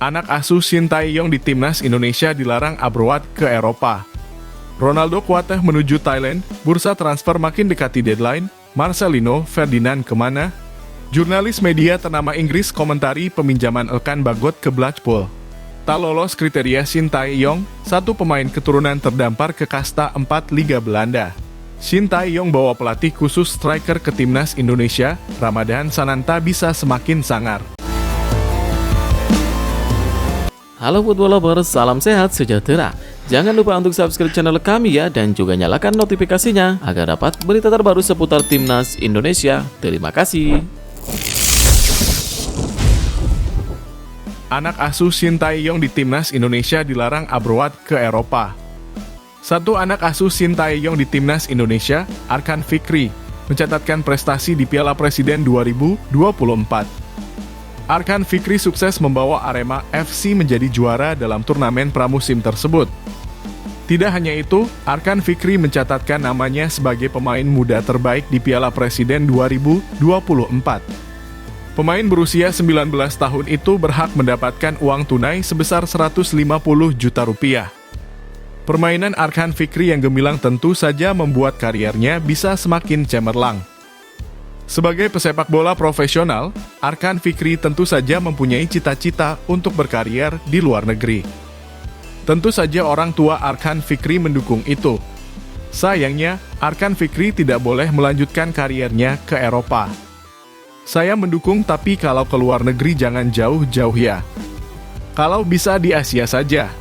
Anak asuh Shin Tae-yong di timnas Indonesia dilarang abroad ke Eropa. Ronaldo kuatah menuju Thailand, bursa transfer makin dekati deadline, Marcelino Ferdinand kemana? Jurnalis media ternama Inggris komentari peminjaman Elkan Bagot ke Blackpool. Tak lolos kriteria Shin Tae-yong, satu pemain keturunan terdampar ke kasta 4 Liga Belanda. Shin Tae-yong bawa pelatih khusus striker ke timnas Indonesia, Ramadan Sananta bisa semakin sangar. Halo football lovers, salam sehat sejahtera. Jangan lupa untuk subscribe channel kami ya, dan juga nyalakan notifikasinya agar dapat berita terbaru seputar timnas Indonesia. Terima kasih. Anak asuh Shin Tae-yong di timnas Indonesia dilarang abroad ke Eropa. Satu anak asuh Shin Tae-yong di timnas Indonesia, Arkan Fikri, mencatatkan prestasi di Piala Presiden 2024. Arkan Fikri sukses membawa Arema FC menjadi juara dalam turnamen pramusim tersebut. Tidak hanya itu, Arkan Fikri mencatatkan namanya sebagai pemain muda terbaik di Piala Presiden 2024. Pemain berusia 19 tahun itu berhak mendapatkan uang tunai sebesar 150 juta rupiah. Permainan Arkan Fikri yang gemilang tentu saja membuat kariernya bisa semakin cemerlang. Sebagai pesepak bola profesional, Arkan Fikri tentu saja mempunyai cita-cita untuk berkarier di luar negeri. Tentu saja orang tua Arkan Fikri mendukung itu. Sayangnya, Arkan Fikri tidak boleh melanjutkan kariernya ke Eropa. Saya mendukung, tapi kalau ke luar negeri jangan jauh-jauh ya. Kalau bisa di Asia saja.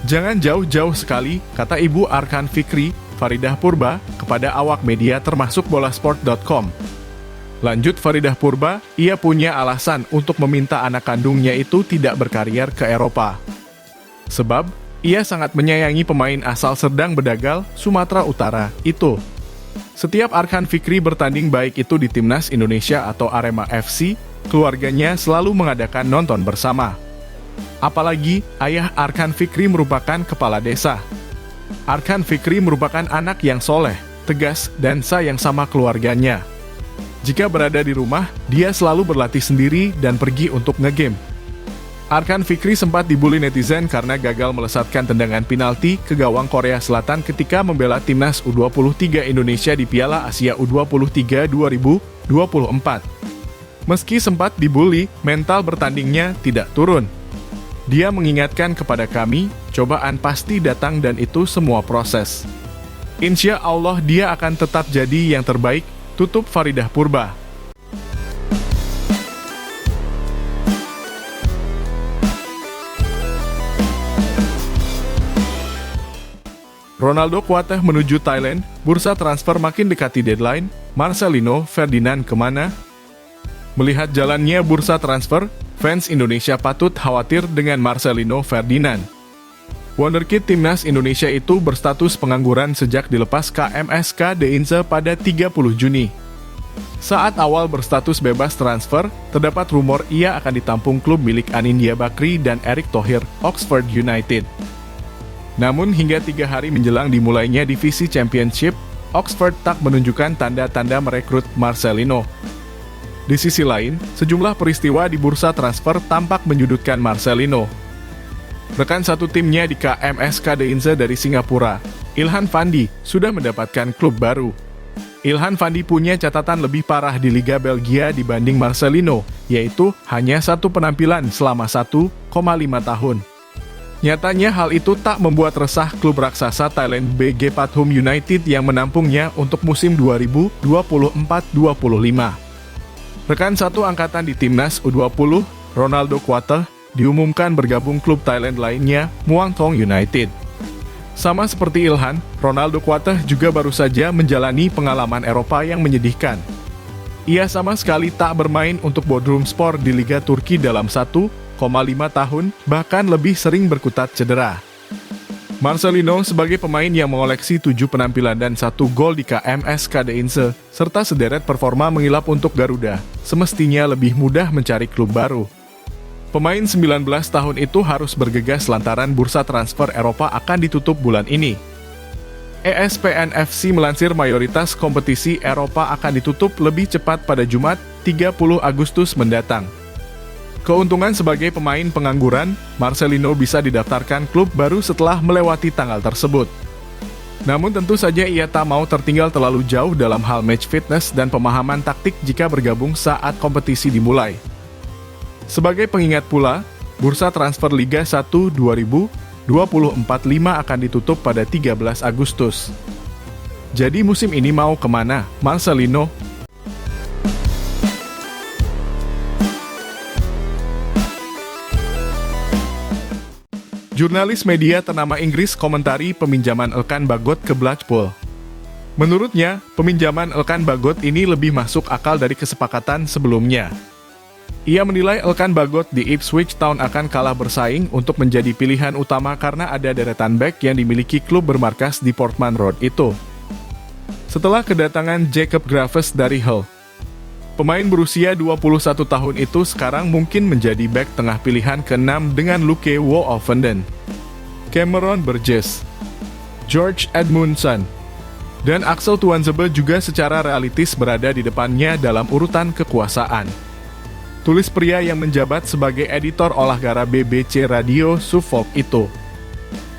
Jangan jauh-jauh sekali, kata ibu Arkan Fikri, Faridah Purba, kepada awak media termasuk bolasport.com. Lanjut Faridah Purba, ia punya alasan untuk meminta anak kandungnya itu tidak berkarier ke Eropa. Sebab, ia sangat menyayangi pemain asal Serdang Bedagal, Sumatera Utara, itu. Setiap Arkan Fikri bertanding baik itu di timnas Indonesia atau Arema FC, keluarganya selalu mengadakan nonton bersama. Apalagi, ayah Arkan Fikri merupakan kepala desa. Arkan Fikri merupakan anak yang soleh, tegas, dan sayang sama keluarganya. Jika berada di rumah, dia selalu berlatih sendiri dan pergi untuk ngegame. Arkan Fikri sempat dibully netizen karena gagal melesatkan tendangan penalti ke gawang Korea Selatan ketika membela timnas U23 Indonesia di Piala Asia U23 2024. Meski sempat dibully, mental bertandingnya tidak turun. Dia mengingatkan kepada kami, cobaan pasti datang dan itu semua proses. Insya Allah dia akan tetap jadi yang terbaik, tutup Faridah Purba. Ronaldo kuatah menuju Thailand, bursa transfer makin dekati deadline, Marcelino Ferdinand kemana? Melihat jalannya bursa transfer, fans Indonesia patut khawatir dengan Marcelino Ferdinand. Wonderkid timnas Indonesia itu berstatus pengangguran sejak dilepas KMSK Deinze pada 30 Juni. Saat awal berstatus bebas transfer, terdapat rumor ia akan ditampung klub milik Anindya Bakri dan Erick Thohir, Oxford United. Namun hingga 3 hari menjelang dimulainya divisi Championship, Oxford tak menunjukkan tanda-tanda merekrut Marcelino. Di sisi lain, sejumlah peristiwa di bursa transfer tampak menyudutkan Marcelino. Rekan satu timnya di KMSK Deinze dari Singapura, Ilhan Fandi, sudah mendapatkan klub baru. Ilhan Fandi punya catatan lebih parah di Liga Belgia dibanding Marcelino, yaitu hanya satu penampilan selama 1,5 tahun. Nyatanya hal itu tak membuat resah klub raksasa Thailand BG Pathum United yang menampungnya untuk musim 2024-25. Rekan satu angkatan di timnas U20, Ronaldo kuatah, diumumkan bergabung klub Thailand lainnya, Muang Thong United. Sama seperti Ilhan, Ronaldo kuatah juga baru saja menjalani pengalaman Eropa yang menyedihkan. Ia sama sekali tak bermain untuk Bodrumspor di Liga Turki dalam 1,5 tahun, bahkan lebih sering berkutat cedera. Marcelino sebagai pemain yang mengoleksi 7 penampilan dan 1 gol di KMSK Deinze, serta sederet performa mengilap untuk Garuda, semestinya lebih mudah mencari klub baru. Pemain 19 tahun itu harus bergegas lantaran bursa transfer Eropa akan ditutup bulan ini. ESPN FC melansir mayoritas kompetisi Eropa akan ditutup lebih cepat pada Jumat, 30 Agustus mendatang. Keuntungan sebagai pemain pengangguran, Marcelino bisa didaftarkan klub baru setelah melewati tanggal tersebut. Namun tentu saja ia tak mau tertinggal terlalu jauh dalam hal match fitness dan pemahaman taktik jika bergabung saat kompetisi dimulai. Sebagai pengingat pula, bursa transfer Liga 1 2024-5 akan ditutup pada 13 Agustus. Jadi musim ini mau kemana, Marcelino? Jurnalis media ternama Inggris komentari peminjaman Elkan Bagot ke Blackpool. Menurutnya, peminjaman Elkan Bagot ini lebih masuk akal dari kesepakatan sebelumnya. Ia menilai Elkan Bagot di Ipswich Town akan kalah bersaing untuk menjadi pilihan utama karena ada deretan bek yang dimiliki klub bermarkas di Portman Road itu. Setelah kedatangan Jacob Graves dari Hull, pemain berusia 21 tahun itu sekarang mungkin menjadi bek tengah pilihan ke-6 dengan Luke Woolfenden, Cameron Burgess, George Edmundson, dan Axel Tuanzebe juga secara realistis berada di depannya dalam urutan kekuasaan. Tulis pria yang menjabat sebagai editor olahraga BBC Radio Suffolk itu.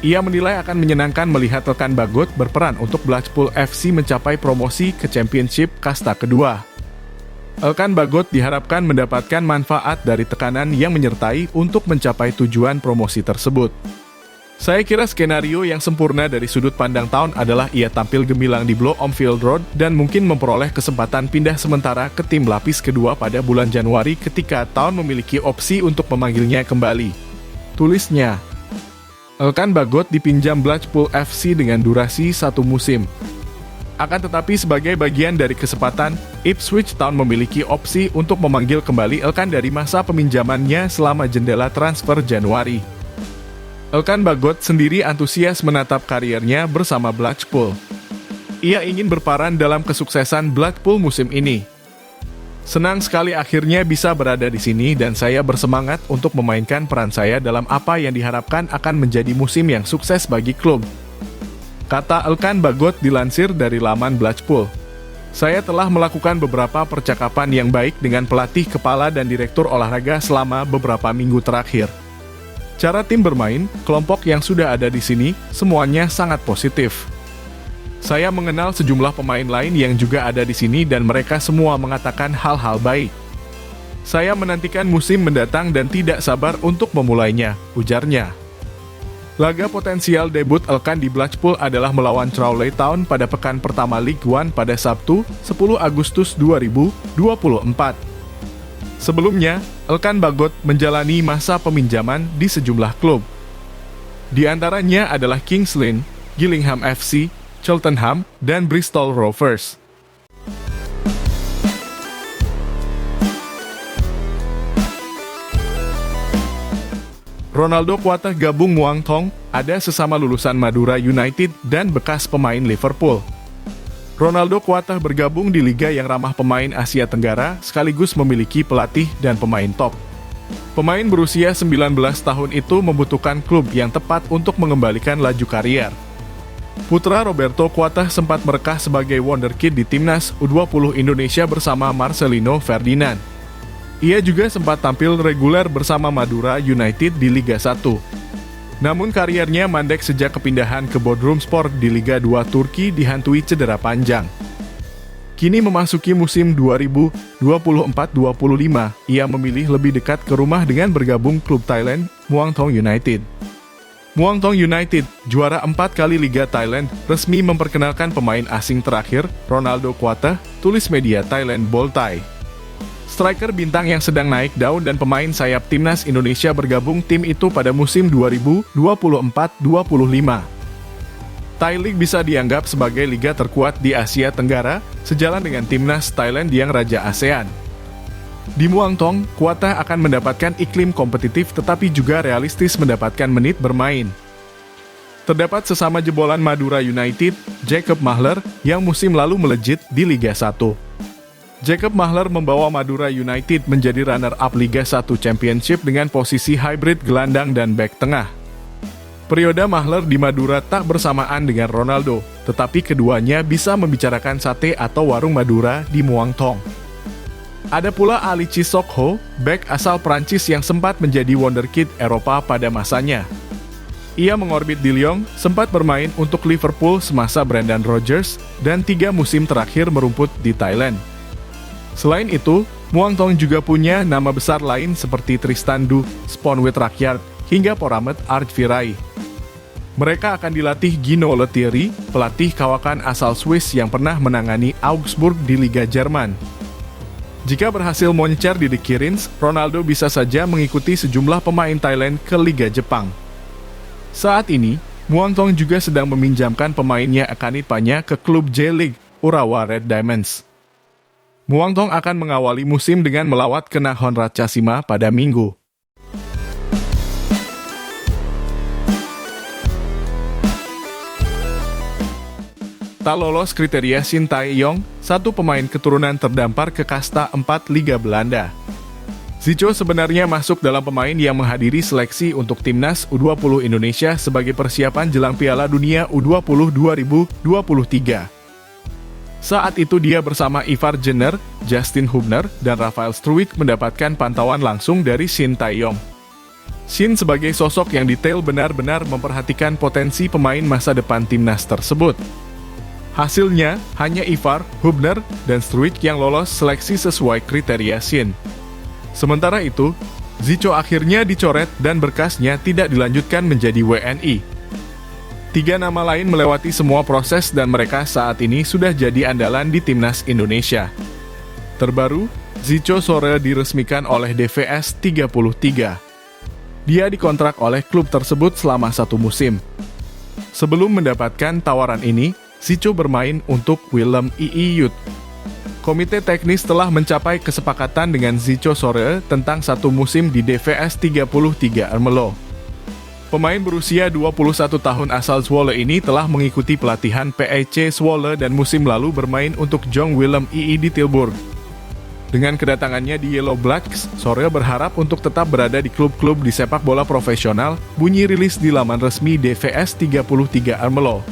Ia menilai akan menyenangkan melihat Elkan Bagot berperan untuk Blackpool FC mencapai promosi ke Championship kasta kedua. Elkan Bagot diharapkan mendapatkan manfaat dari tekanan yang menyertai untuk mencapai tujuan promosi tersebut. Saya kira skenario yang sempurna dari sudut pandang Town adalah ia tampil gemilang di Bloomfield Road dan mungkin memperoleh kesempatan pindah sementara ke tim lapis kedua pada bulan Januari ketika Town memiliki opsi untuk memanggilnya kembali. Tulisnya, Elkan Bagot dipinjam Blackpool FC dengan durasi 1 musim. Akan tetapi sebagai bagian dari kesempatan, Ipswich Town memiliki opsi untuk memanggil kembali Elkan dari masa peminjamannya selama jendela transfer Januari. Elkan Bagot sendiri antusias menatap kariernya bersama Blackpool. Ia ingin berperan dalam kesuksesan Blackpool musim ini. Senang sekali akhirnya bisa berada di sini dan saya bersemangat untuk memainkan peran saya dalam apa yang diharapkan akan menjadi musim yang sukses bagi klub. Kata Elkan Bagot dilansir dari laman Blackpool. Saya telah melakukan beberapa percakapan yang baik dengan pelatih kepala dan direktur olahraga selama beberapa minggu terakhir. Cara tim bermain, kelompok yang sudah ada di sini, semuanya sangat positif. Saya mengenal sejumlah pemain lain yang juga ada di sini dan mereka semua mengatakan hal-hal baik. Saya menantikan musim mendatang dan tidak sabar untuk memulainya, ujarnya. Laga potensial debut Elkan di Blackpool adalah melawan Crawley Town pada pekan pertama League One pada Sabtu, 10 Agustus 2024. Sebelumnya, Elkan Bagot menjalani masa peminjaman di sejumlah klub. Di antaranya adalah Kings Lynn, Gillingham FC, Cheltenham, dan Bristol Rovers. Ronaldo Kuatah gabung Muang Thong, ada sesama lulusan Madura United dan bekas pemain Liverpool. Ronaldo Kuatah bergabung di liga yang ramah pemain Asia Tenggara sekaligus memiliki pelatih dan pemain top. Pemain berusia 19 tahun itu membutuhkan klub yang tepat untuk mengembalikan laju karier. Putra Roberto Kuatah sempat merekah sebagai wonderkid di timnas U20 Indonesia bersama Marcelino Ferdinand. Ia juga sempat tampil reguler bersama Madura United di Liga 1. Namun kariernya mandek sejak kepindahan ke Bodrumspor di Liga 2 Turki dihantui cedera panjang. Kini memasuki musim 2024-25, ia memilih lebih dekat ke rumah dengan bergabung klub Thailand, Muang Thong United. Muang Thong United, juara 4 kali Liga Thailand, resmi memperkenalkan pemain asing terakhir, Ronaldo Kuatah, tulis media Thailand Boltai. Striker bintang yang sedang naik daun dan pemain sayap timnas Indonesia bergabung tim itu pada musim 2024-25. Thai League bisa dianggap sebagai liga terkuat di Asia Tenggara, sejalan dengan timnas Thailand yang raja ASEAN. Di Muang Thong, Kuatah akan mendapatkan iklim kompetitif tetapi juga realistis mendapatkan menit bermain. Terdapat sesama jebolan Madura United, Jacob Mahler, yang musim lalu melejit di Liga 1. Jacob Mahler membawa Madura United menjadi runner-up Liga 1 Championship dengan posisi hybrid gelandang dan bek tengah. Periode Mahler di Madura tak bersamaan dengan Ronaldo, tetapi keduanya bisa membicarakan sate atau warung Madura di Muang Thong. Ada pula Ali Cissokho, bek asal Prancis yang sempat menjadi wonderkid Eropa pada masanya. Ia mengorbit di Lyon, sempat bermain untuk Liverpool semasa Brendan Rodgers, dan 3 musim terakhir merumput di Thailand. Selain itu, Muang Thong juga punya nama besar lain seperti Tristan Du, Sponwit Rakyat, hingga Poramet Artvirai. Mereka akan dilatih Gino Lettieri, pelatih kawakan asal Swiss yang pernah menangani Augsburg di Liga Jerman. Jika berhasil moncer di The Kirins, Ronaldo bisa saja mengikuti sejumlah pemain Thailand ke Liga Jepang. Saat ini, Muang Thong juga sedang meminjamkan pemainnya Akanipanya ke klub J-League, Urawa Red Diamonds. Muang Thong akan mengawali musim dengan melawat ke Nakhon Ratchasima pada Minggu. Tak lolos kriteria Shin Tae-yong, satu pemain keturunan terdampar ke kasta 4 Liga Belanda. Zico sebenarnya masuk dalam pemain yang menghadiri seleksi untuk timnas U20 Indonesia sebagai persiapan jelang Piala Dunia U20 2023. Saat itu dia bersama Ivar Jenner, Justin Hubner, dan Rafael Struijk mendapatkan pantauan langsung dari Shin Tae-yong. Shin sebagai sosok yang detail benar-benar memperhatikan potensi pemain masa depan timnas tersebut. Hasilnya, hanya Ivar, Hubner, dan Struijk yang lolos seleksi sesuai kriteria Shin. Sementara itu, Zico akhirnya dicoret dan berkasnya tidak dilanjutkan menjadi WNI. 3 nama lain melewati semua proses dan mereka saat ini sudah jadi andalan di timnas Indonesia. Terbaru, Zico Sore diresmikan oleh DVS 33. Dia dikontrak oleh klub tersebut selama 1 musim. Sebelum mendapatkan tawaran ini, Zico bermain untuk Willem II Youth. Komite teknis telah mencapai kesepakatan dengan Zico Sore tentang 1 musim di DVS 33 Ermelo. Pemain berusia 21 tahun asal Zwolle ini telah mengikuti pelatihan PEC Zwolle dan musim lalu bermain untuk Jong Willem II di Tilburg. Dengan kedatangannya di Yellow Blacks, Sore berharap untuk tetap berada di klub-klub di sepak bola profesional, bunyi rilis di laman resmi DVS 33 Ermelo.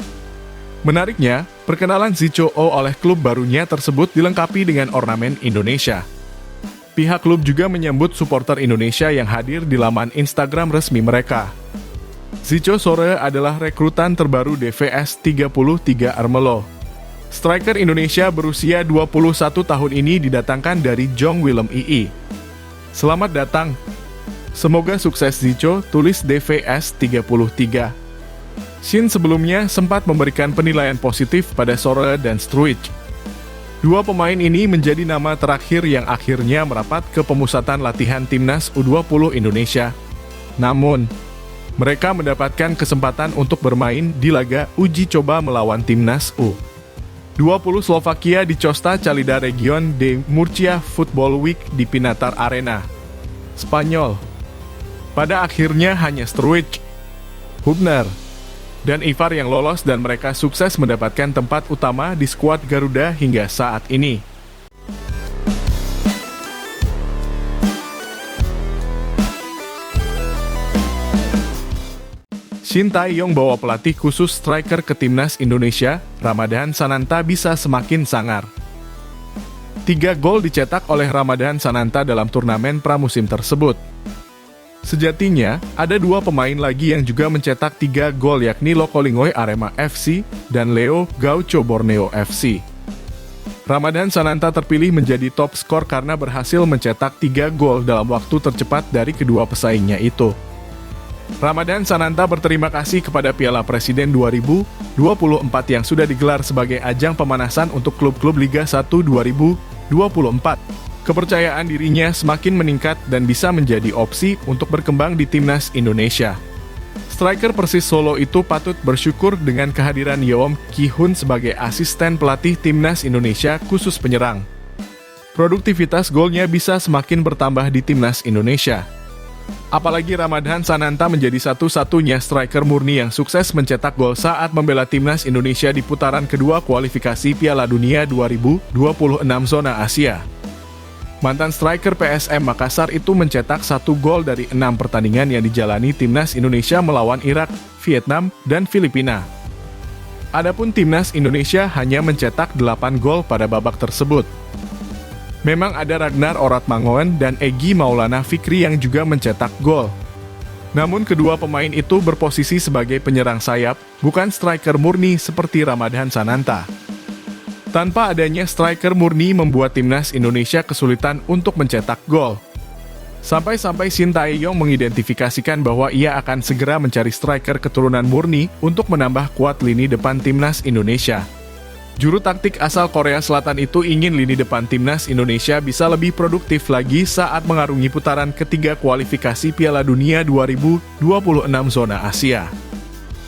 Menariknya, perkenalan Zico oleh klub barunya tersebut dilengkapi dengan ornamen Indonesia. Pihak klub juga menyambut supporter Indonesia yang hadir di laman Instagram resmi mereka. Zico Sore adalah rekrutan terbaru DVS 33 Ermelo. Striker Indonesia berusia 21 tahun ini didatangkan dari Jong Willem II. Selamat datang. Semoga sukses Zico, tulis DVS 33. Shin sebelumnya sempat memberikan penilaian positif pada Sore dan Struijk. 2 pemain ini menjadi nama terakhir yang akhirnya merapat ke pemusatan latihan timnas U20 Indonesia. Namun, mereka mendapatkan kesempatan untuk bermain di laga uji coba melawan timnas U20 Slovakia di Costa Calida Region de Murcia Football Week di Pinatar Arena, Spanyol. Pada akhirnya hanya Struijk, Hubner, dan Ivar yang lolos dan mereka sukses mendapatkan tempat utama di skuad Garuda hingga saat ini. Shin Tae-yong bawa pelatih khusus striker ke timnas Indonesia, Ramadhan Sananta bisa semakin sangar. 3 gol dicetak oleh Ramadhan Sananta dalam turnamen pramusim tersebut. Sejatinya, ada 2 pemain lagi yang juga mencetak 3 gol yakni Lokolingoy Arema FC dan Leo Gaucho Borneo FC. Ramadhan Sananta terpilih menjadi top skor karena berhasil mencetak 3 gol dalam waktu tercepat dari kedua pesaingnya itu. Ramadhan Sananta berterima kasih kepada Piala Presiden 2024 yang sudah digelar sebagai ajang pemanasan untuk klub-klub Liga 1 2024. Kepercayaan dirinya semakin meningkat dan bisa menjadi opsi untuk berkembang di timnas Indonesia. Striker Persis Solo itu patut bersyukur dengan kehadiran Yeom Ki-hun sebagai asisten pelatih timnas Indonesia khusus penyerang. Produktivitas golnya bisa semakin bertambah di timnas Indonesia. Apalagi Ramadhan Sananta menjadi satu-satunya striker murni yang sukses mencetak gol saat membela timnas Indonesia di putaran kedua kualifikasi Piala Dunia 2026 zona Asia. Mantan striker PSM Makassar itu mencetak 1 gol dari 6 pertandingan yang dijalani timnas Indonesia melawan Irak, Vietnam, dan Filipina. Adapun timnas Indonesia hanya mencetak 8 gol pada babak tersebut. Memang ada Ragnar Oratmangoen dan Egy Maulana Fikri yang juga mencetak gol. Namun kedua pemain itu berposisi sebagai penyerang sayap, bukan striker murni seperti Ramadhan Sananta. Tanpa adanya striker murni membuat timnas Indonesia kesulitan untuk mencetak gol. Sampai-sampai Shin Tae-yong mengidentifikasikan bahwa ia akan segera mencari striker keturunan murni untuk menambah kuat lini depan timnas Indonesia. Juru taktik asal Korea Selatan itu ingin lini depan timnas Indonesia bisa lebih produktif lagi saat mengarungi putaran ketiga kualifikasi Piala Dunia 2026 zona Asia.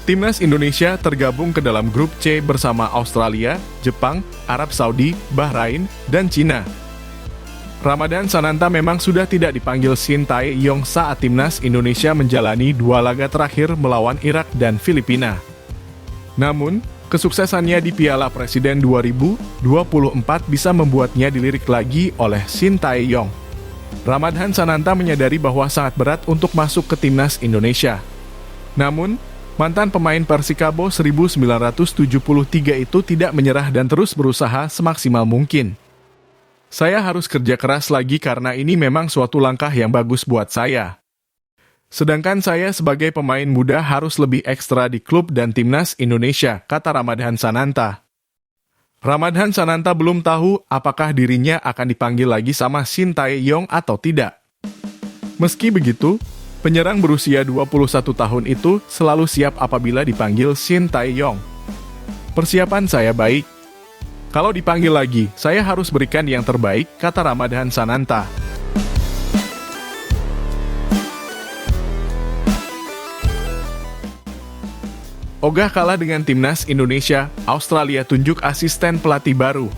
Timnas Indonesia tergabung ke dalam grup C bersama Australia, Jepang, Arab Saudi, Bahrain, dan Cina. Ramadhan Sananta memang sudah tidak dipanggil Shin Tae-yong saat timnas Indonesia menjalani 2 laga terakhir melawan Irak dan Filipina. Namun, kesuksesannya di Piala Presiden 2024 bisa membuatnya dilirik lagi oleh Shin Tae-yong. Ramadhan Sananta menyadari bahwa sangat berat untuk masuk ke timnas Indonesia. Namun, mantan pemain Persikabo 1973 itu tidak menyerah dan terus berusaha semaksimal mungkin. Saya harus kerja keras lagi karena ini memang suatu langkah yang bagus buat saya. Sedangkan saya sebagai pemain muda harus lebih ekstra di klub dan timnas Indonesia, kata Ramadhan Sananta. Ramadhan Sananta belum tahu apakah dirinya akan dipanggil lagi sama Shin Tae-yong atau tidak. Meski begitu, penyerang berusia 21 tahun itu selalu siap apabila dipanggil Shin Tae-yong. Persiapan saya baik. Kalau dipanggil lagi, saya harus berikan yang terbaik, kata Ramadhan Sananta. Ogah kalah dengan timnas Indonesia, Australia tunjuk asisten pelatih baru.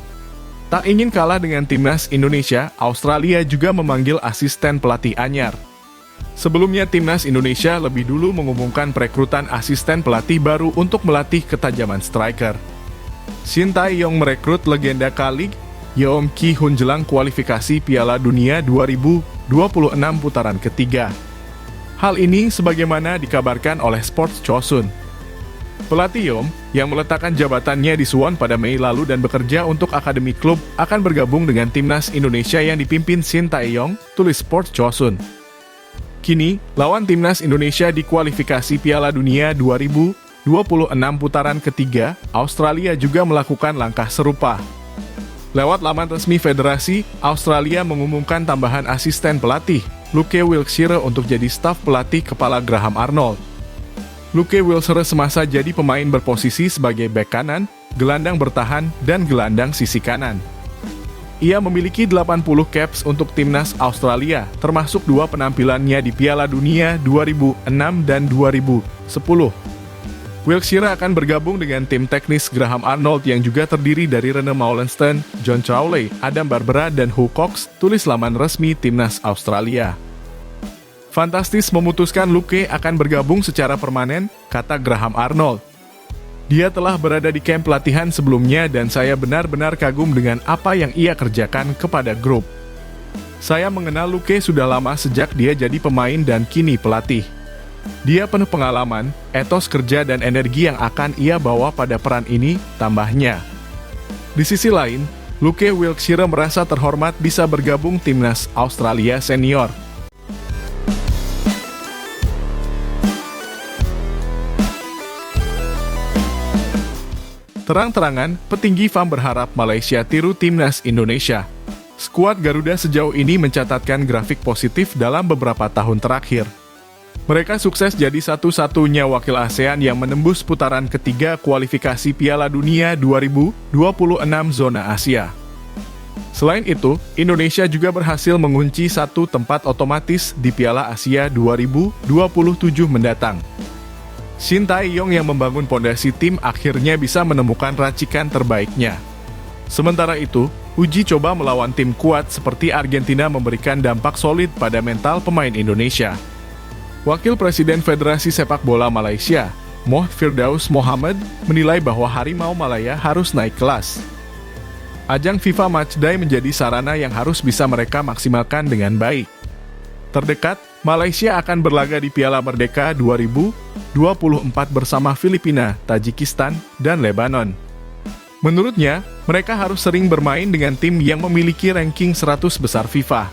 Tak ingin kalah dengan timnas Indonesia, Australia juga memanggil asisten pelatih anyar. Sebelumnya timnas Indonesia lebih dulu mengumumkan perekrutan asisten pelatih baru untuk melatih ketajaman striker. Shin Tae-yong merekrut legenda Kalik, Yeom Ki-hun jelang kualifikasi Piala Dunia 2026 putaran ketiga. Hal ini sebagaimana dikabarkan oleh Sports Chosun. Pelatih Yeom, yang meletakkan jabatannya di Suwon pada Mei lalu dan bekerja untuk akademi klub, akan bergabung dengan timnas Indonesia yang dipimpin Shin Tae-yong, tulis Sports Chosun. Kini, lawan timnas Indonesia di kualifikasi Piala Dunia 2026 putaran ketiga, Australia juga melakukan langkah serupa. Lewat laman resmi federasi, Australia mengumumkan tambahan asisten pelatih, Luke Wilkshire untuk jadi staf pelatih kepala Graham Arnold. Luke Wilkshire semasa jadi pemain berposisi sebagai bek kanan, gelandang bertahan, dan gelandang sisi kanan. Ia memiliki 80 caps untuk timnas Australia, termasuk 2 penampilannya di Piala Dunia 2006 dan 2010. Wilkshire akan bergabung dengan tim teknis Graham Arnold yang juga terdiri dari Rene Meulensteen, John Crowley, Adam Barbera, dan Hugh Cox, tulis laman resmi timnas Australia. Fantastis memutuskan Luke akan bergabung secara permanen, kata Graham Arnold. Dia telah berada di kamp pelatihan sebelumnya dan saya benar-benar kagum dengan apa yang ia kerjakan kepada grup. Saya mengenal Luke sudah lama sejak dia jadi pemain dan kini pelatih. Dia penuh pengalaman, etos kerja dan energi yang akan ia bawa pada peran ini, tambahnya. Di sisi lain, Luke Wilkshire merasa terhormat bisa bergabung timnas Australia senior. Terang-terangan, petinggi FAM berharap Malaysia tiru timnas Indonesia. Skuad Garuda sejauh ini mencatatkan grafik positif dalam beberapa tahun terakhir. Mereka sukses jadi satu-satunya wakil ASEAN yang menembus putaran ketiga kualifikasi Piala Dunia 2026 zona Asia. Selain itu, Indonesia juga berhasil mengunci 1 tempat otomatis di Piala Asia 2027 mendatang. Shin Tae-yong yang membangun pondasi tim akhirnya bisa menemukan racikan terbaiknya. Sementara itu, uji coba melawan tim kuat seperti Argentina memberikan dampak solid pada mental pemain Indonesia. Wakil Presiden Federasi Sepak Bola Malaysia, Moh Firdaus Mohamad, menilai bahwa Harimau Malaya harus naik kelas. Ajang FIFA Matchday menjadi sarana yang harus bisa mereka maksimalkan dengan baik. Terdekat, Malaysia akan berlaga di Piala Merdeka 2024 bersama Filipina, Tajikistan, dan Lebanon. Menurutnya, mereka harus sering bermain dengan tim yang memiliki ranking 100 besar FIFA.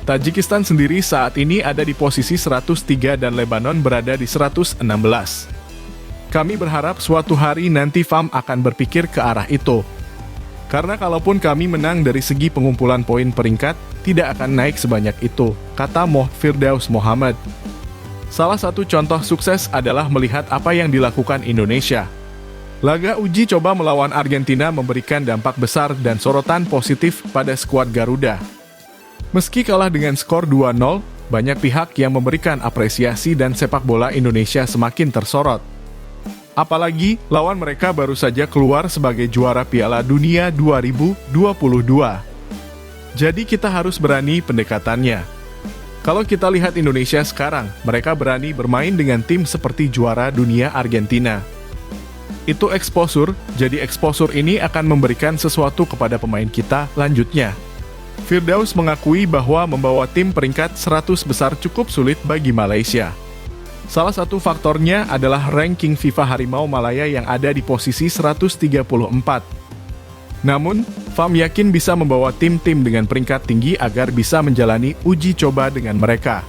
Tajikistan sendiri saat ini ada di posisi 103 dan Lebanon berada di 116. Kami berharap suatu hari nanti FAM akan berpikir ke arah itu. Karena kalaupun kami menang dari segi pengumpulan poin peringkat, tidak akan naik sebanyak itu, kata Firdaus Muhammad. Salah satu contoh sukses adalah melihat apa yang dilakukan Indonesia. Laga uji coba melawan Argentina memberikan dampak besar dan sorotan positif pada skuad Garuda. Meski kalah dengan skor 2-0, banyak pihak yang memberikan apresiasi dan sepak bola Indonesia semakin tersorot. Apalagi, lawan mereka baru saja keluar sebagai juara Piala Dunia 2022. Jadi kita harus berani pendekatannya. Kalau kita lihat Indonesia sekarang, mereka berani bermain dengan tim seperti juara dunia Argentina. Itu exposure, jadi exposure ini akan memberikan sesuatu kepada pemain kita lanjutnya. Firdaus mengakui bahwa membawa tim peringkat 100 besar cukup sulit bagi Malaysia. Salah satu faktornya adalah ranking FIFA Harimau Malaya yang ada di posisi 134. Namun, FAM yakin bisa membawa tim-tim dengan peringkat tinggi agar bisa menjalani uji coba dengan mereka.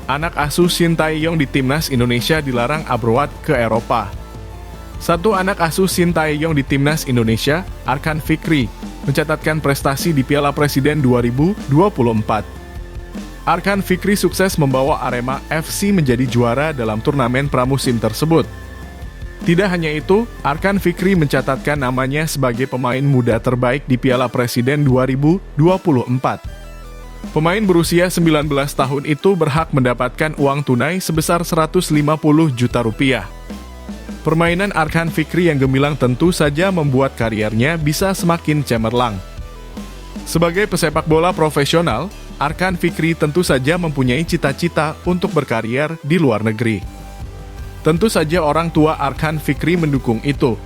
Anak asuh Shin Tae-yong di Timnas Indonesia dilarang abroad ke Eropa. Satu anak asuh Shin Tae-yong di Timnas Indonesia, Arkan Fikri, mencatatkan prestasi di Piala Presiden 2024. Arkan Fikri sukses membawa Arema FC menjadi juara dalam turnamen pramusim tersebut. Tidak hanya itu, Arkan Fikri mencatatkan namanya sebagai pemain muda terbaik di Piala Presiden 2024. Pemain berusia 19 tahun itu berhak mendapatkan uang tunai sebesar 150 juta rupiah. Permainan Arkan Fikri yang gemilang tentu saja membuat kariernya bisa semakin cemerlang. Sebagai pesepak bola profesional, Arkan Fikri tentu saja mempunyai cita-cita untuk berkarier di luar negeri. Tentu saja orang tua Arkan Fikri mendukung itu.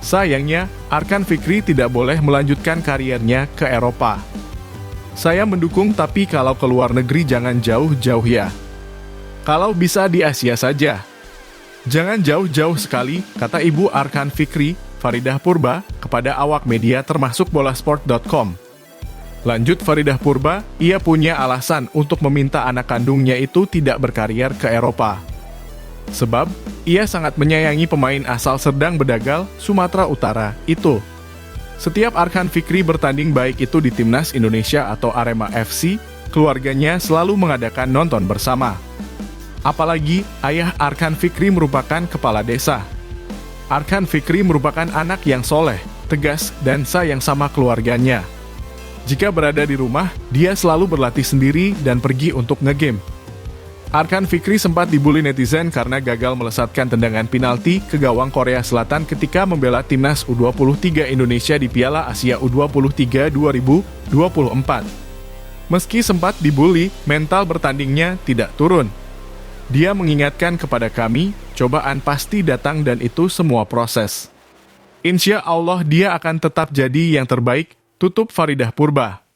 Sayangnya, Arkan Fikri tidak boleh melanjutkan kariernya ke Eropa. Saya mendukung, tapi kalau ke luar negeri jangan jauh-jauh ya. Kalau bisa di Asia saja. Jangan jauh-jauh sekali, kata ibu Arkan Fikri, Faridah Purba, kepada awak media termasuk bolasport.com. Lanjut Faridah Purba, ia punya alasan untuk meminta anak kandungnya itu tidak berkarier ke Eropa. Sebab, ia sangat menyayangi pemain asal Serdang Bedagal, Sumatera Utara, itu. Setiap Arkan Fikri bertanding baik itu di Timnas Indonesia atau Arema FC, keluarganya selalu mengadakan nonton bersama. Apalagi, ayah Arkan Fikri merupakan kepala desa. Arkan Fikri merupakan anak yang soleh, tegas, dan sayang sama keluarganya. Jika berada di rumah, dia selalu berlatih sendiri dan pergi untuk nge-game. Arkan Fikri sempat dibully netizen karena gagal melesatkan tendangan penalti ke gawang Korea Selatan ketika membela timnas U23 Indonesia di Piala Asia U23 2024. Meski sempat dibully, mental bertandingnya tidak turun. Dia mengingatkan kepada kami, cobaan pasti datang dan itu semua proses. Insya Allah dia akan tetap jadi yang terbaik, tutup Faridah Purba.